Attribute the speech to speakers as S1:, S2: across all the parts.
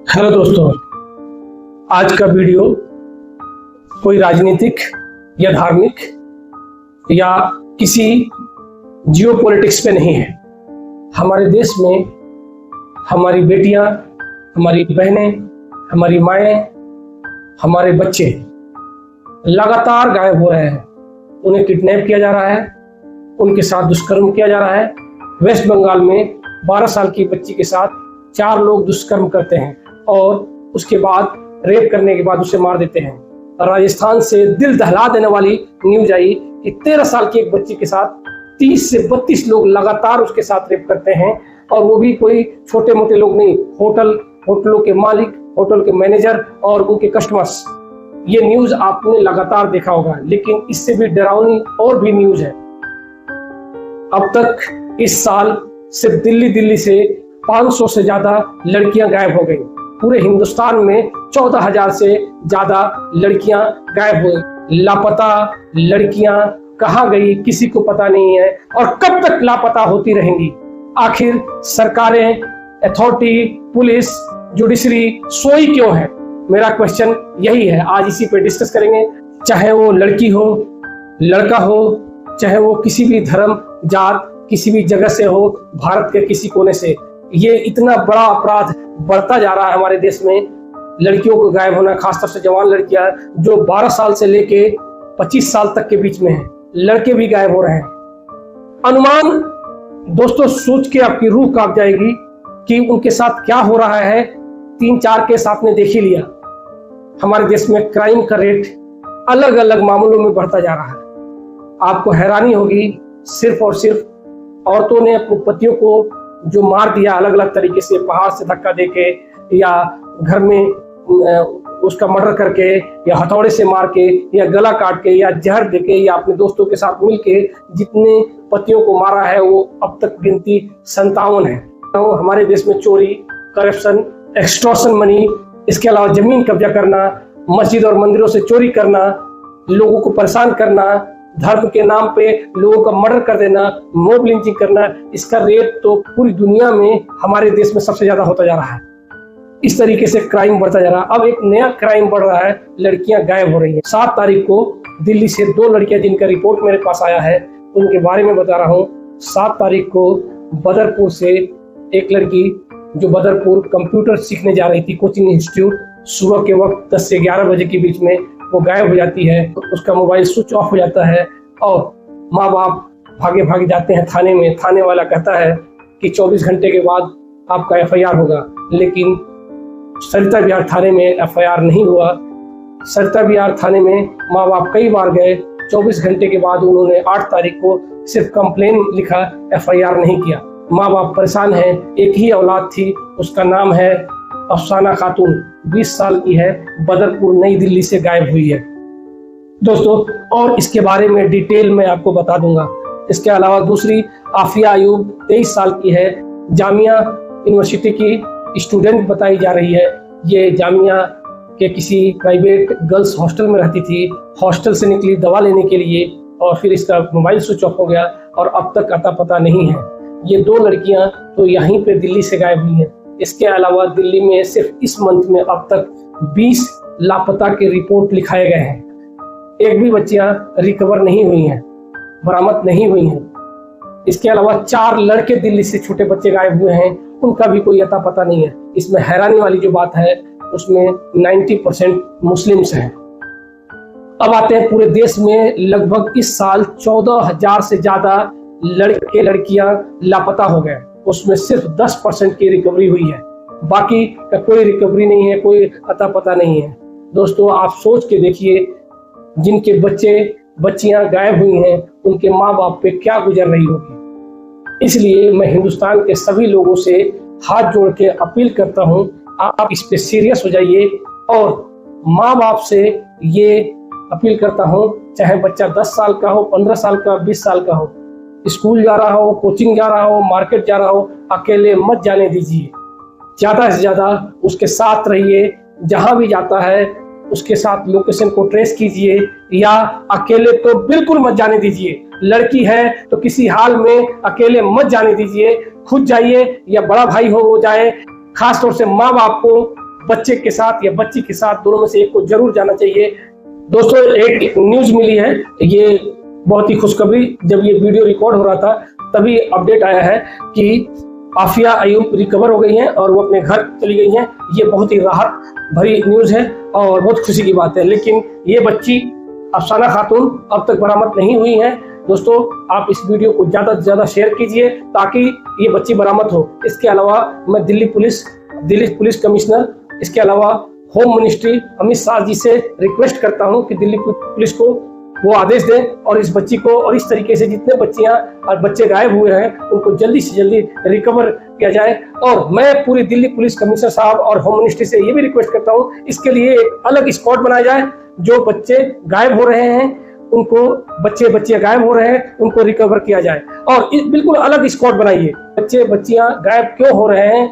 S1: Hello दोस्तों, आज का वीडियो कोई राजनीतिक या धार्मिक या किसी जियोपॉलिटिक्स पे नहीं है। हमारे देश में हमारी बेटियां, हमारी बहनें, हमारी माएँ, हमारे बच्चे लगातार गायब हो रहे हैं। उन्हें किडनैप किया जा रहा है, उनके साथ दुष्कर्म किया जा रहा है। वेस्ट बंगाल में 12 साल की बच्ची के साथ 4 लोग दुष्कर्म करते हैं और उसके बाद रेप करने के बाद उसे मार देते हैं। राजस्थान से दिल दहला देने वाली न्यूज आई कि 13 साल की एक बच्ची के साथ 30 से 32 लोग लगातार उसके साथ रेप करते हैं, और वो भी कोई छोटे मोटे लोग नहीं, होटलों के मालिक, होटल के मैनेजर और उनके कस्टमर्स। ये न्यूज आपने लगातार देखा होगा, लेकिन इससे भी डरावनी और भी न्यूज है। अब तक इस साल सिर्फ दिल्ली से 500 से ज्यादा लड़कियां गायब हो गई। पूरे हिंदुस्तान में 14,000 से ज्यादा लड़कियां गायब हो गई। लापता लड़कियां कहाँ गई किसी को पता नहीं है, और कब तक लापता होती रहेंगी। आखिर सरकारें, अथॉरिटी, पुलिस, जुडिशरी सोई क्यों है? मेरा क्वेश्चन यही है। आज इसी पे डिस्कस करेंगे। चाहे वो लड़की हो, लड़का हो, चाहे वो किसी भी धर्म, जात, किसी भी जगह से हो, भारत के किसी कोने से, ये इतना बड़ा अपराध बढ़ता जा रहा है हमारे देश में। लड़कियों को गायब होना, खासतौर से जवान लड़कियां जो 12 साल से लेके 25 साल तक के बीच में हैं, लड़के भी गायब हो रहे हैं। अनुमान दोस्तों सोच के आपकी रूह कांप जाएगी कि उनके साथ क्या हो रहा है। 3-4 केस आपने देख ही लिया। हमारे देश में क्राइम का रेट अलग अलग मामलों में बढ़ता जा रहा है। आपको हैरानी होगी, सिर्फ और सिर्फ औरतों ने अपने पतियों को जो मार दिया अलग अलग तरीके से, पहाड़ से धक्का देके या घर में उसका मर्डर करके या हथौड़े से मार के या गला काट के या जहर देके या अपने दोस्तों के साथ मिलके जितने पतियों को मारा है वो अब तक गिनती 57 है। तो हमारे देश में चोरी, करप्शन, एक्सटॉर्शन मनी, इसके अलावा जमीन कब्जा करना, मस्जिद और मंदिरों से चोरी करना, लोगों को परेशान करना, धर्म के नाम पे लोगों का मर्डर कर देना, मॉब लिंचिंग करना, इसका रेट तो पूरी दुनिया में हमारे देश में सबसे ज्यादा होता जा रहा है। इस तरीके से क्राइम बढ़ता जा रहा है। अब एक नया क्राइम बढ़ रहा है, लड़कियां गायब हो रही हैं। 7 तारीख को दिल्ली से 2 लड़कियां जिनका रिपोर्ट मेरे पास आया है उनके बारे में बता रहा हूँ। 7 तारीख को बदरपुर से एक लड़की जो बदरपुर कंप्यूटर सीखने जा रही थी, कोचिंग इंस्टीट्यूट, सुबह के वक्त 10 से 11 बजे के बीच में वो गायब हो जाती है। उसका मोबाइल स्विच ऑफ हो जाता है और माँ बाप भागे जाते हैं थाने में। थाने वाला कहता है कि 24 घंटे के बाद आपका FIR होगा, लेकिन सरिता विहार थाने में FIR नहीं हुआ। सरिता विहार थाने में माँ बाप कई बार गए, 24 घंटे के बाद उन्होंने 8 तारीख को सिर्फ कंप्लेन लिखा, FIR नहीं किया। माँ बाप परेशान हैं। एक ही औलाद थी, उसका नाम है अफसाना खातून, 20 साल की है, बदरपुर नई दिल्ली से गायब हुई है दोस्तों। और इसके बारे में डिटेल में आपको बता दूंगा। इसके अलावा दूसरी आफिया अयूब 23 साल की है, जामिया यूनिवर्सिटी की स्टूडेंट बताई जा रही है। ये जामिया के किसी प्राइवेट गर्ल्स हॉस्टल में रहती थी। हॉस्टल से निकली दवा लेने के लिए और फिर इसका मोबाइल स्विच ऑफ हो गया और अब तक अता पता नहीं है। ये 2 लड़कियां तो यहीं पे दिल्ली से गायब हुई हैं। इसके अलावा दिल्ली में सिर्फ इस मंथ में अब तक 20 लापता के रिपोर्ट लिखाए गए हैं। एक भी बच्चियां रिकवर नहीं हुई हैं, बरामद नहीं हुई हैं। इसके अलावा 4 लड़के दिल्ली से छोटे बच्चे गायब हुए हैं, उनका भी कोई अता पता नहीं है। इसमें हैरानी वाली जो बात है उसमें 90% मुस्लिम्स हैं। अब आते हैं पूरे देश में लगभग इस साल 14,000 से ज्यादा लड़के लड़कियां लापता हो गए। उसमें सिर्फ 10% की रिकवरी हुई है, बाकी का कोई रिकवरी नहीं है, कोई अता पता नहीं है। दोस्तों आप सोच के देखिए, जिनके बच्चे बच्चियां गायब हुई हैं उनके माँ बाप पे क्या गुजर रही होगी। इसलिए मैं हिंदुस्तान के सभी लोगों से हाथ जोड़ के अपील करता हूँ, आप इस पे सीरियस हो जाइए। और माँ बाप से ये अपील करता हूँ, चाहे बच्चा 10 साल का हो, 15 साल का, 20 साल का हो, स्कूल जा रहा हो, कोचिंग जा रहा हो, मार्केट जा रहा हो, अकेले मत जाने दीजिए। ज्यादा से ज्यादा उसके साथ रहिए। जहां भी जाता है उसके साथ लोकेशन को ट्रेस कीजिए, या अकेले तो बिल्कुल मत जाने दीजिए। लड़की है तो किसी हाल में अकेले मत जाने दीजिए। खुद जाइए या बड़ा भाई हो वो जाए। खास तौर से माँ बाप को बच्चे के साथ या बच्ची के साथ दोनों में से एक को जरूर जाना चाहिए। दोस्तों, एक न्यूज मिली है, ये बहुत ही खुशखबरी, जब ये वीडियो रिकॉर्ड हो रहा था तभी अपडेट आया है कि आफिया अयूब रिकवर हो गई हैं और वो अपने घर चली गई हैं। ये बहुत ही राहत भरी न्यूज है और बहुत खुशी की बात है। लेकिन ये बच्ची अफसाना खातून अब तक बरामद नहीं हुई है। दोस्तों, आप इस वीडियो को ज्यादा से ज्यादा शेयर कीजिए ताकि ये बच्ची बरामद हो। इसके अलावा मैं दिल्ली पुलिस कमिश्नर, इसके अलावा होम मिनिस्ट्री अमित शाह जी से रिक्वेस्ट करता हूं कि दिल्ली पुलिस को वो आदेश दें और इस बच्ची को और इस तरीके से जितने बच्चियां और बच्चे गायब हुए हैं उनको जल्दी से जल्दी रिकवर किया जाए। और मैं पूरी दिल्ली पुलिस कमिश्नर साहब और होम मिनिस्ट्री से ये भी रिक्वेस्ट करता हूं, इसके लिए एक अलग स्क्वाड बनाया जाए। जो बच्चे गायब हो रहे हैं उनको, बच्चे गायब हो रहे हैं उनको रिकवर किया जाए और बिल्कुल अलग स्क्वाड बनाइए। बच्चे बच्चियां गायब क्यों हो रहे हैं?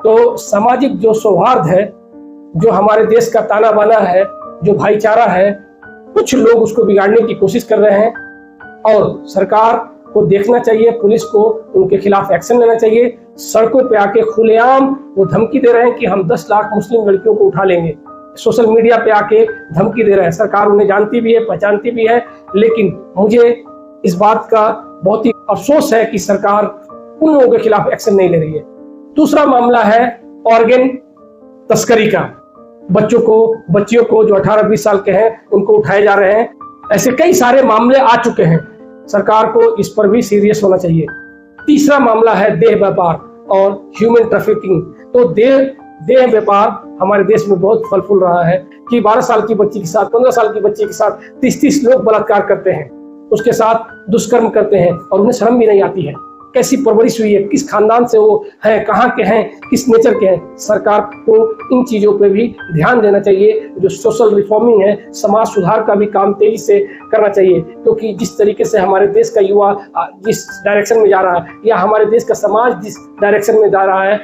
S1: तो सामाजिक जो सौहार्द है, जो हमारे देश का ताना बाना है, जो भाईचारा है, कुछ लोग उसको बिगाड़ने की कोशिश कर रहे हैं और सरकार को देखना चाहिए, पुलिस को उनके खिलाफ एक्शन लेना चाहिए। सड़कों पे आके खुलेआम वो धमकी दे रहे हैं कि हम 10 लाख मुस्लिम लड़कियों को उठा लेंगे। सोशल मीडिया पे आके धमकी दे रहे हैं। सरकार उन्हें जानती भी है, पहचानती भी है, लेकिन मुझे इस बात का बहुत ही अफसोस है कि सरकार उन लोगों के खिलाफ एक्शन नहीं ले रही है। दूसरा मामला है ऑर्गन तस्करी का। बच्चियों को जो 18-20 साल के हैं उनको उठाए जा रहे हैं। ऐसे कई सारे मामले आ चुके हैं, सरकार को इस पर भी सीरियस होना चाहिए। तीसरा मामला है देह व्यापार और ह्यूमन ट्रैफिकिंग। तो देह व्यापार हमारे देश में बहुत फल फूल रहा है कि 12 साल की बच्ची के साथ, 15 साल की बच्ची के साथ 30-30 लोग बलात्कार करते हैं, उसके साथ दुष्कर्म करते हैं और उन्हें शर्म भी नहीं आती है। कैसी परवरिश हुई है, किस खानदान से वो है, कहाँ के हैं, किस नेचर के हैं। सरकार को इन चीजों पे भी ध्यान देना चाहिए। जो सोशल रिफॉर्मिंग है, समाज सुधार का भी काम तेजी से करना चाहिए, क्योंकि जिस तरीके से हमारे देश का युवा जिस डायरेक्शन में जा रहा है या हमारे देश का समाज जिस डायरेक्शन में जा रहा है,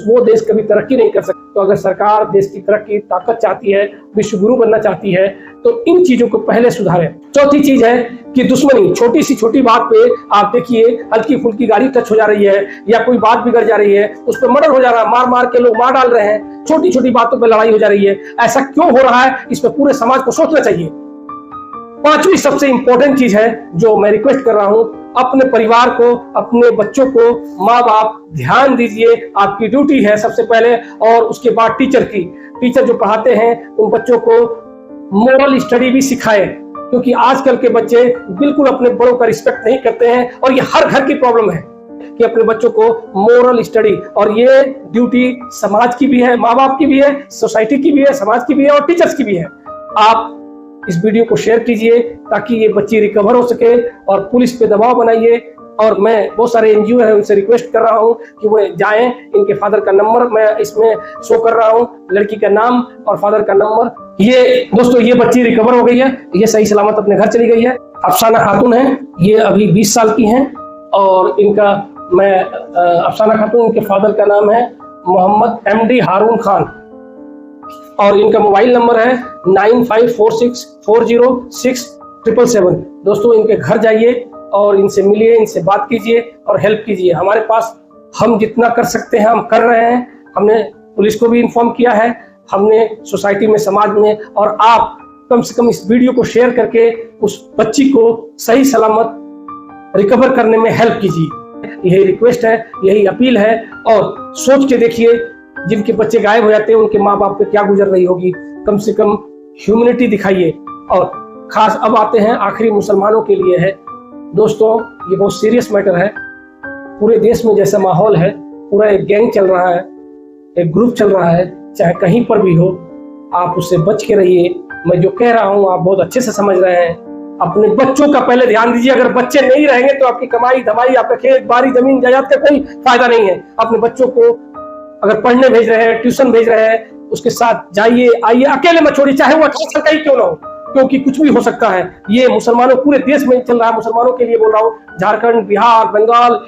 S1: वो देश कभी तरक्की नहीं कर सकता। तो अगर सरकार देश की तरक्की, ताकत चाहती है, विश्व गुरु बनना चाहती है, तो इन चीजों को पहले सुधारें। चौथी चीज है कि दुश्मनी, छोटी बात पे आप देखिए, हल्की फुल्की गाड़ी टच हो जा रही है या कोई बात बिगड़ जा रही है, उस पर मर्डर हो जा रहा है, मार के लोग मार डाल रहे हैं, छोटी बातों पे लड़ाई हो जा रही है। ऐसा क्यों हो रहा है, इस पे पूरे समाज को सोचना चाहिए। पांचवी सबसे इंपॉर्टेंट चीज है जो मैं रिक्वेस्ट कर रहा हूं, अपने परिवार को, अपने बच्चों को, माँ बाप ध्यान दीजिए। आपकी ड्यूटी है सबसे पहले, और उसके बाद टीचर जो पढ़ाते हैं उन बच्चों को मोरल स्टडी भी सिखाएं, क्योंकि आजकल के बच्चे बिल्कुल अपने बड़ों का रिस्पेक्ट नहीं करते हैं और ये हर घर की प्रॉब्लम है कि अपने बच्चों को मोरल स्टडी, और ये ड्यूटी समाज की भी है, माँ बाप की भी है, सोसाइटी की भी है, समाज की भी है और टीचर्स की भी है। आप इस वीडियो को शेयर कीजिए ताकि ये बच्ची रिकवर हो सके और पुलिस पे दबाव बनाइए। और मैं बहुत सारे एनजीओ है उनसे रिक्वेस्ट कर रहा हूं कि वो जाएं। इनके फादर का नंबर मैं इसमें शो कर रहा हूं, लड़की का नाम और फादर का नंबर। ये दोस्तों, ये बच्ची रिकवर हो गई है, ये सही सलामत अपने घर चली गई है। अफसाना खातून है, ये अभी 20 साल की हैं और इनका अफसाना खातून, इनके फादर का नाम है मोहम्मद MD हारून खान और इनका मोबाइल नंबर है 9546406777। दोस्तों, इनके घर जाइए और इनसे मिलिए, इनसे बात कीजिए और हेल्प कीजिए। हमारे पास हम जितना कर सकते हैं हम कर रहे हैं। हमने पुलिस को भी इन्फॉर्म किया है, हमने सोसाइटी में, समाज में, और आप कम से कम इस वीडियो को शेयर करके उस बच्ची को सही सलामत रिकवर करने में हेल्प कीजिए। यही रिक्वेस्ट है, यही अपील है। और सोच के देखिए, जिनके बच्चे गायब हो जाते हैं उनके माँ बाप पे क्या गुजर रही होगी। कम से कम ह्यूमैनिटी दिखाइए। और खास अब आते हैं आखिरी मुसलमानों के लिए है। दोस्तों, ये बहुत सीरियस मैटर है। पूरे देश में जैसा माहौल है, पूरा एक गैंग चल रहा है, एक ग्रुप चल रहा है, चाहे कहीं पर भी हो, आप उससे बच के रहिए। मैं जो कह रहा हूँ आप बहुत अच्छे से समझ रहे हैं। अपने बच्चों का पहले ध्यान दीजिए। अगर बच्चे नहीं रहेंगे तो आपकी कमाई धमाई, आपका खेत बाड़ी जमीन जायदाद का कोई फायदा नहीं है। अपने बच्चों को अगर पढ़ने भेज रहे हैं, ट्यूशन भेज रहे हैं, उसके साथ जाइए आइए, अकेले मत छोड़िए, चाहे वो 18 साल का ही क्यों ना हो, क्योंकि कुछ भी हो सकता है। ये मुसलमानों, पूरे देश में चल रहा है, मुसलमानों के लिए बोल रहा हूँ। झारखंड, बिहार, बंगाल,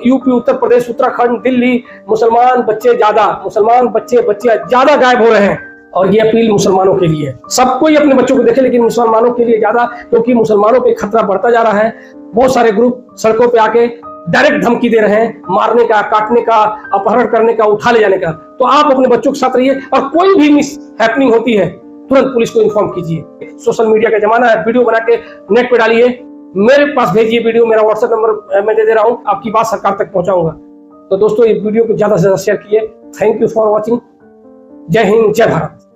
S1: यूपी, उत्तर प्रदेश, उत्तराखंड, दिल्ली, मुसलमान बच्चे ज्यादा गायब हो रहे हैं। और ये अपील मुसलमानों के लिए, सबको ही अपने बच्चों को देखे, लेकिन मुसलमानों के लिए ज्यादा, क्योंकि मुसलमानों पे खतरा बढ़ता जा रहा है। बहुत सारे ग्रुप सड़कों पे आके डायरेक्ट धमकी दे रहे हैं मारने का, काटने का, अपहरण करने का, उठा ले जाने का। तो आप अपने बच्चों के साथ रहिए और कोई भी मिस हैपनिंग होती है तुरंत पुलिस को इन्फॉर्म कीजिए। सोशल मीडिया का जमाना है, वीडियो बना के नेट पे डालिए, मेरे पास भेजिए वीडियो, मेरा व्हाट्सएप नंबर मैं दे रहा हूं, आपकी बात सरकार तक पहुंचाऊंगा। तो दोस्तों, ये वीडियो को ज्यादा से ज्यादा शेयर कीजिए। Thank you for watching. जय हिंद, जय भारत।